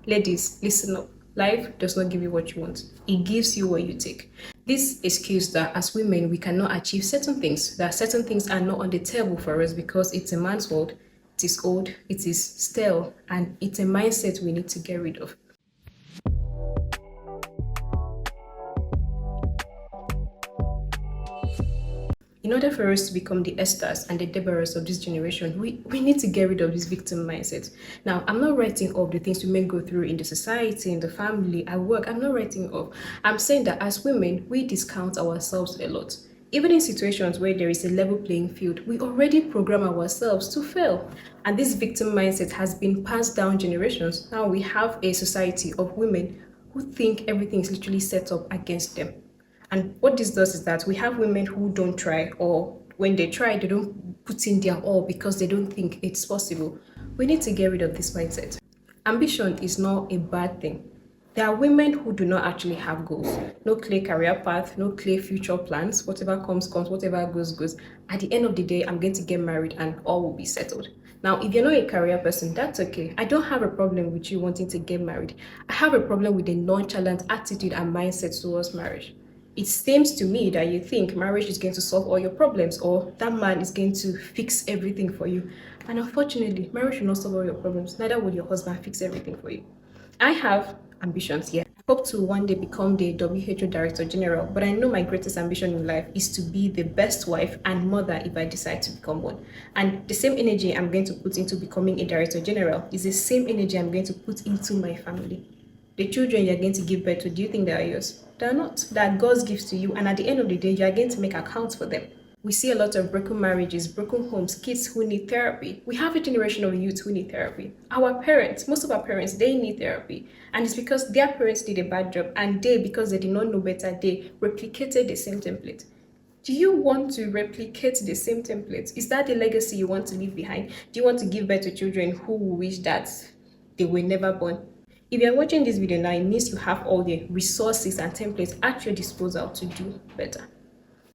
Ladies, listen up. Life does not give you what you want, it gives you what you take. This excuse that as women we cannot achieve certain things, that certain things are not on the table for us because it's a man's world, it is old, it is stale, and it's a mindset we need to get rid of. In order for us to become the Esthers and the Deborahs of this generation, we need to get rid of this victim mindset. Now, I'm not writing off the things women go through in the society, in the family, at work. I'm not writing off. I'm saying that as women, we discount ourselves a lot. Even in situations where there is a level playing field, we already program ourselves to fail. And this victim mindset has been passed down generations. Now we have a society of women who think everything is literally set up against them. And what this does is that we have women who don't try, or when they try, they don't put in their all because they don't think it's possible. We need to get rid of this mindset. Ambition is not a bad thing. There are women who do not actually have goals, no clear career path, no clear future plans. Whatever comes, comes, whatever goes, goes. At the end of the day, I'm going to get married and all will be settled. Now, if you're not a career person, that's okay. I don't have a problem with you wanting to get married. I have a problem with a nonchalant attitude and mindset towards marriage. It seems to me that you think marriage is going to solve all your problems or that man is going to fix everything for you. And unfortunately, marriage will not solve all your problems. Neither will your husband fix everything for you. I have ambitions, yeah. I hope to one day become the WHO Director General, but I know my greatest ambition in life is to be the best wife and mother if I decide to become one. And the same energy I'm going to put into becoming a Director General is the same energy I'm going to put into my family. The children you're going to give birth to, do you think they are yours? They're not. They're God's gifts to you, and at the end of the day, you are going to make accounts for them. We see a lot of broken marriages, broken homes, kids who need therapy. We have a generation of youth who need therapy. Our parents, most of our parents, they need therapy. And it's because their parents did a bad job, and they, because they did not know better, they replicated the same template. Do you want to replicate the same template? Is that the legacy you want to leave behind? Do you want to give birth to children who wish that they were never born? If you're watching this video now, it means you have all the resources and templates at your disposal to do better.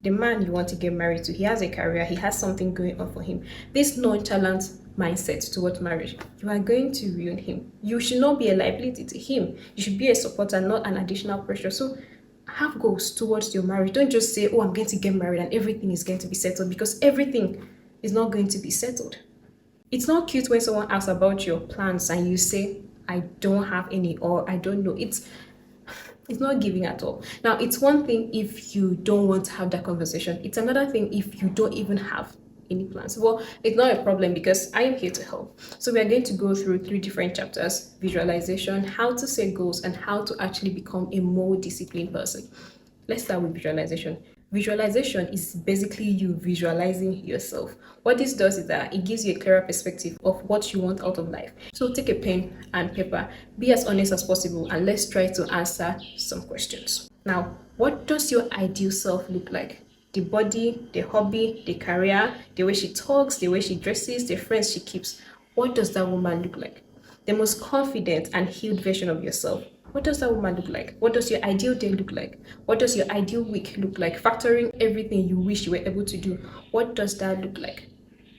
The man you want to get married to, he has a career, he has something going on for him. This nonchalant mindset towards marriage, you are going to ruin him. You should not be a liability to him. You should be a supporter, not an additional pressure. So have goals towards your marriage. Don't just say, oh, I'm going to get married and everything is going to be settled, because everything is not going to be settled. It's not cute when someone asks about your plans and you say, I don't have any, or I don't know. It's not giving at all. Now, it's one thing if you don't want to have that conversation. It's another thing if you don't even have any plans. Well, it's not a problem because I am here to help. So we are going to go through 3 different chapters: visualization, how to set goals, and how to actually become a more disciplined person. Let's start with visualization. Visualization is basically you visualizing yourself. What this does is that it gives you a clearer perspective of what you want out of life. So take a pen and paper, be as honest as possible, and let's try to answer some questions. Now, what does your ideal self look like? The body, the hobby, the career, the way she talks, the way she dresses, the friends she keeps. What does that woman look like? The most confident and healed version of yourself. What does that woman look like? What does your ideal day look like? What does your ideal week look like? Factoring everything you wish you were able to do. What does that look like?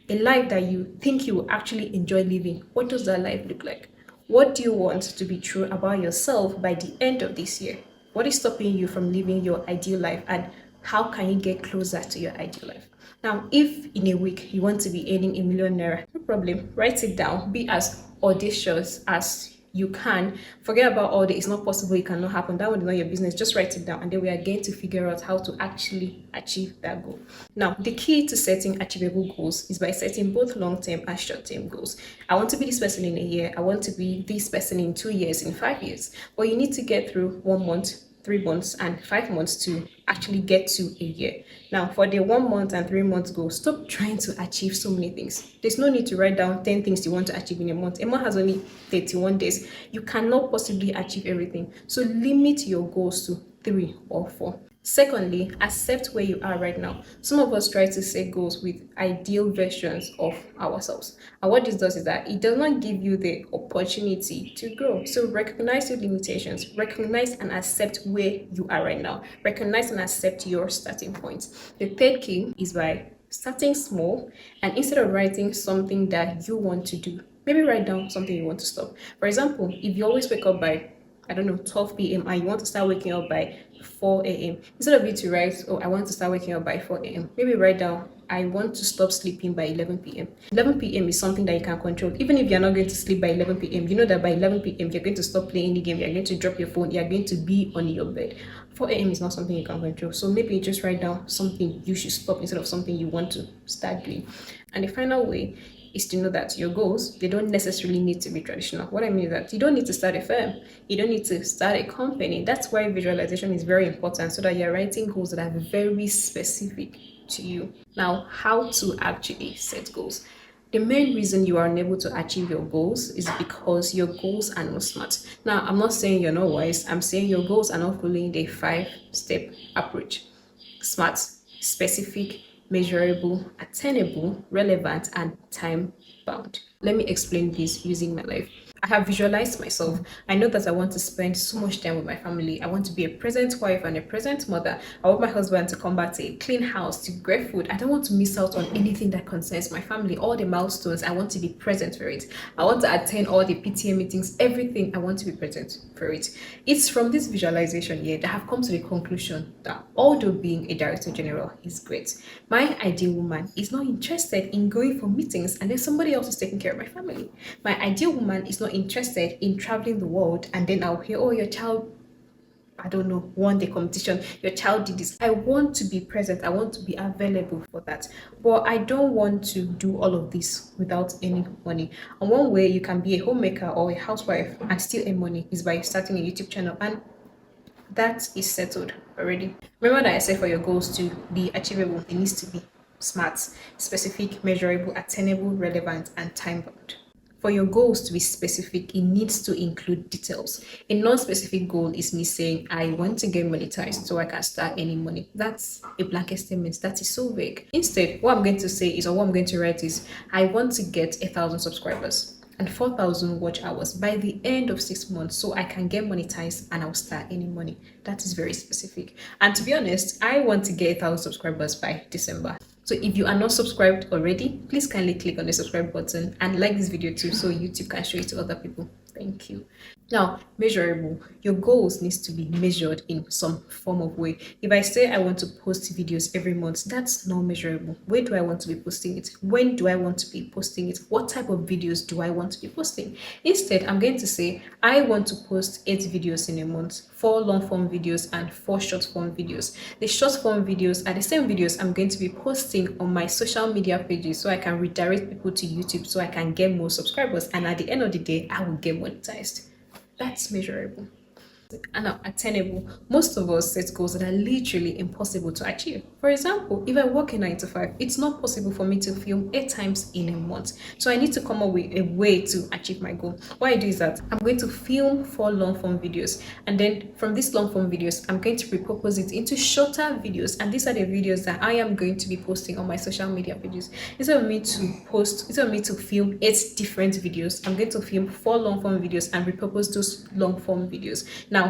A life that you think you will actually enjoy living. What does that life look like? What do you want to be true about yourself by the end of this year? What is stopping you from living your ideal life, and how can you get closer to your ideal life? Now, if in a week you want to be earning ₦1,000,000, no problem. Write it down. Be as audacious as you can. Forget about all the it's not possible, it cannot happen. That one is not your business. Just write it down, and then we are going to figure out how to actually achieve that goal. Now, the key to setting achievable goals is by setting both long-term and short-term goals. I want to be this person in a year. I want to be this person in 2 years, in 5 years. But you need to get through 1 month, 3 months, and 5 months to actually get to a year. Now, for the 1 month and 3 months goal, stop trying to achieve so many things. There's no need to write down 10 things you want to achieve in a month. A month has only 31 days. You cannot possibly achieve everything. So limit your goals to 3 or 4. Secondly, accept where you are right now. Some of us try to set goals with ideal versions of ourselves. And what this does is that it does not give you the opportunity to grow. So recognize your limitations, recognize and accept where you are right now. Recognize and accept your starting point. The third key is by starting small, and instead of writing something that you want to do, Maybe write down something you want to stop. For example, if you always wake up by, I don't know, 12 p.m. and you want to start waking up by 4 a.m., instead of you to write, oh, I want to start waking up by 4 a.m., maybe write down, I want to stop sleeping by 11 p.m. 11 p.m. is something that you can control. Even if you're not going to sleep by 11 p.m., you know that by 11 p.m., you're going to stop playing the game, you're going to drop your phone, you're going to be on your bed. 4 a.m. is not something you can control. So maybe just write down something you should stop instead of something you want to start doing. And the final way is to know that your goals, they don't necessarily need to be traditional. What I mean is that you don't need to start a firm, you don't need to start a company. That's why visualization is very important, so that you're writing goals that are very specific to you. Now, how to actually set goals. The main reason you are unable to achieve your goals is because your goals are not smart. Now, I'm not saying you're not wise, I'm saying your goals are not following the 5-step approach. Smart, specific, measurable, attainable, relevant, and time bound. Let me explain this using my life. I have visualized myself. I know that I want to spend so much time with my family. I want to be a present wife and a present mother. I want my husband to come back to a clean house, to great food. I don't want to miss out on anything that concerns my family, all the milestones. I want to be present for it. I want to attend all the PTA meetings, everything. I want to be present for it. It's from this visualization here that I have come to the conclusion that although being a director general is great, my ideal woman is not interested in going for meetings and then somebody else is taking care of my family. My ideal woman is not interested in traveling the world and then I'll hear, oh, your child, I don't know, won the competition, your child did this. I want to be present, I want to be available for that. But I don't want to do all of this without any money. And one way you can be a homemaker or a housewife and still earn money is by starting a YouTube channel. And that is settled already. Remember that I said for your goals to be achievable, it needs to be smart, specific, measurable, attainable, relevant, and time bound. For your goals to be specific, it needs to include details. A non-specific goal is me saying, I want to get monetized so I can start earning money. That's a blanket statement. That is so vague. Instead, what I'm going to say is, or what I'm going to write is, I want to get 1,000 subscribers and 4,000 watch hours by the end of 6 months so I can get monetized and I'll start earning money. That is very specific. And to be honest, I want to get 1,000 subscribers by December. So if you are not subscribed already, please kindly click on the subscribe button and like this video too so YouTube can show it to other people. Thank you. Now, measurable. Your goals needs to be measured in some form of way. If I say I want to post videos every month, that's not measurable. Where do I want to be posting it? When do I want to be posting it? What type of videos do I want to be posting? Instead, I'm going to say I want to post 8 videos in a month, 4 long form videos and 4 short form videos. The short form videos are the same videos I'm going to be posting on my social media pages so I can redirect people to YouTube so I can get more subscribers, and at the end of the day, I will get monetized. That's measurable. And attainable. Most of us set goals that are literally impossible to achieve. For example, if I work a 9 to 5, it's not possible for me to film 8 times in a month. So I need to come up with a way to achieve my goal. What I do is that I'm going to film 4 long form videos, and then from these long form videos, I'm going to repurpose it into shorter videos. And these are the videos that I am going to be posting on my social media pages. Instead of me to film 8 different videos, I'm going to film 4 long form videos and repurpose those long form videos. Now,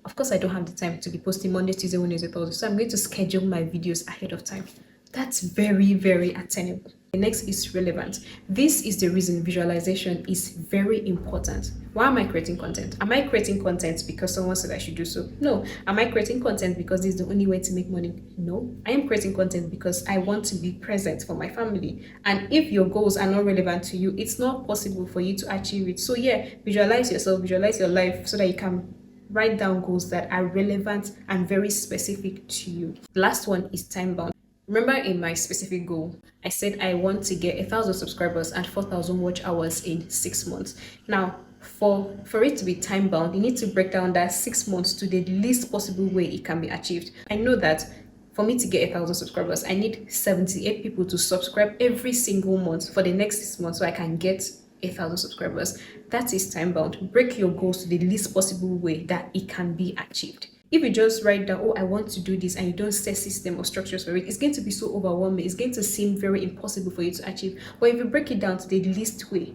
of course, I don't have the time to be posting Monday, Tuesday, Wednesday, Thursday, so I'm going to schedule my videos ahead of time. That's very, very attainable. The next is relevant. This is the reason visualization is very important. Why am I creating content? Am I creating content because someone said I should do so? No. Am I creating content because this is the only way to make money? No. I am creating content because I want to be present for my family. And if your goals are not relevant to you, it's not possible for you to achieve it. So yeah, visualize yourself, visualize your life so that you can write down goals that are relevant and very specific to you. The last one is time bound. Remember in my specific goal, I said I want to get 1,000 subscribers and 4,000 watch hours in 6 months. Now, for it to be time bound, you need to break down that 6 months to the least possible way it can be achieved. I know that for me to get 1,000 subscribers, I need 78 people to subscribe every single month for the next 6 months so I can get 1,000 subscribers. That is time bound. Break your goals to the least possible way that it can be achieved. If you just write down, oh, I want to do this, and you don't set system or structures for it, it's going to be so overwhelming. It's going to seem very impossible for you to achieve. But if you break it down to the least way,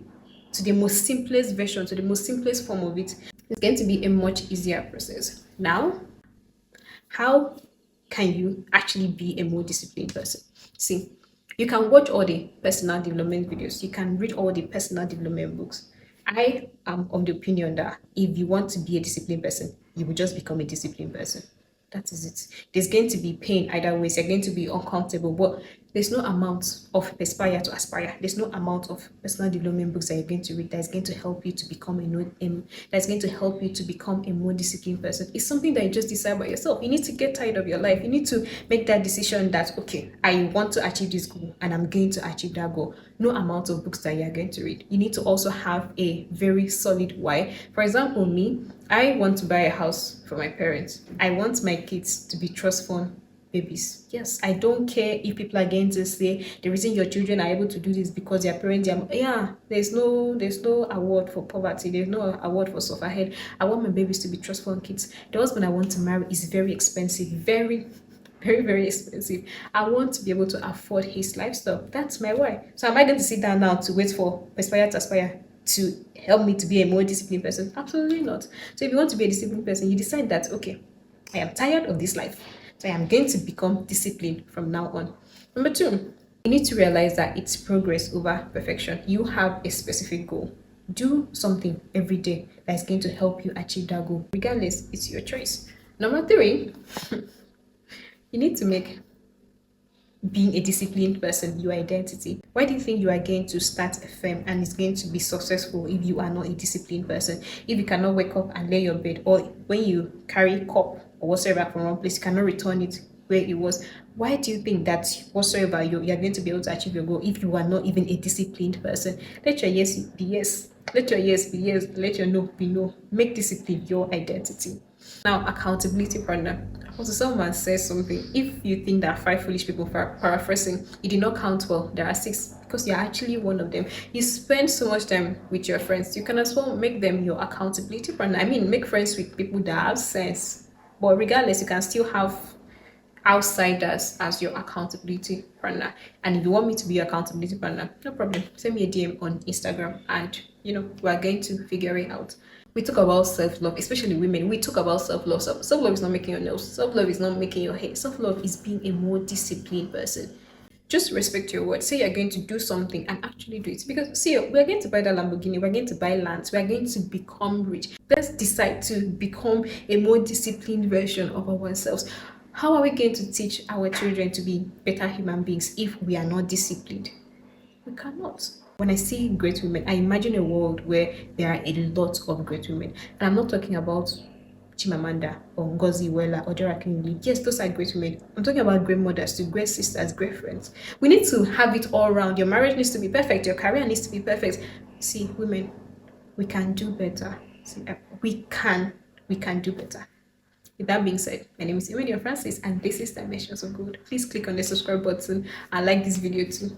to the most simplest version, to the most simplest form of it, it's going to be a much easier process. Now, how can you actually be a more disciplined person? See, You can watch all the personal development videos, you can read all the personal development books. I am of the opinion that if you want to be a disciplined person, you will just become a disciplined person. That is it. There's going to be pain either ways. You're going to be uncomfortable, but there's no amount of aspire to aspire. There's no amount of personal development books that you're going to read that is going to help you to become that's going to help you to become a more disciplined person. It's something that you just decide by yourself. You need to get tired of your life. You need to make that decision that okay, I want to achieve this goal and I'm going to achieve that goal. No amount of books that you're going to read. You need to also have a very solid why. For example, me, I want to buy a house for my parents. I want my kids to be trust fund babies. Yes, I don't care if people are going to say the reason your children are able to do this because their parents are, yeah, there's no award for poverty, there's no award for sufferhead. I want my babies to be trust fund kids. The husband I want to marry is very expensive, very expensive. I want to be able to afford his lifestyle. That's my why. So am I going to sit down now to wait for aspire to aspire to help me to be a more disciplined person? Absolutely not. So if you want to be a disciplined person, you decide that okay, I am tired of this life. So I am going to become disciplined from now on. Number two, you need to realize that it's progress over perfection. You have a specific goal. Do something every day that is going to help you achieve that goal. Regardless, it's your choice. Number three, you need to make being a disciplined person your identity. Why do you think you are going to start a firm and it's going to be successful if you are not a disciplined person? If you cannot wake up and lay your bed, or when you carry cup or whatsoever from one place, you cannot return it where it was. Why do you think that whatsoever you're going to be able to achieve your goal if you are not even a disciplined person? Let your yes be yes. Let your yes be yes. Let your no be no. Make discipline your identity. Now, accountability partner. Also, someone says something. If you think there are five foolish people, paraphrasing, you did not count well. There are six because you're actually one of them. You spend so much time with your friends. You can as well make them your accountability partner. I mean, make friends with people that have sense. But regardless, you can still have outsiders as your accountability partner. And if you want me to be your accountability partner, no problem. Send me a DM on Instagram and we're going to figure it out. We talk about self-love, especially women. We talk about self-love. Self-love is not making your nails. Self-love is not making your hair. Self-love is being a more disciplined person. Just respect your word. Say you're going to do something and actually do it. Because see, we're going to buy that Lamborghini, we're going to buy lands, we're going to become rich. Let's decide to become a more disciplined version of ourselves. How are we going to teach our children to be better human beings if we are not disciplined? We cannot. When I see great women, I imagine a world where there are a lot of great women. And I'm not talking about Chimamanda or Ngozi Iweala or Dora Kingley. Yes, those are great women. I'm talking about great mothers too, great sisters, great friends. We need to have it all around. Your marriage needs to be perfect. Your career needs to be perfect. See, women, we can do better. See, we can do better. With that being said, my name is Emmanuel Francis, and this is Dimensions of Good. Please click on the subscribe button and like this video too.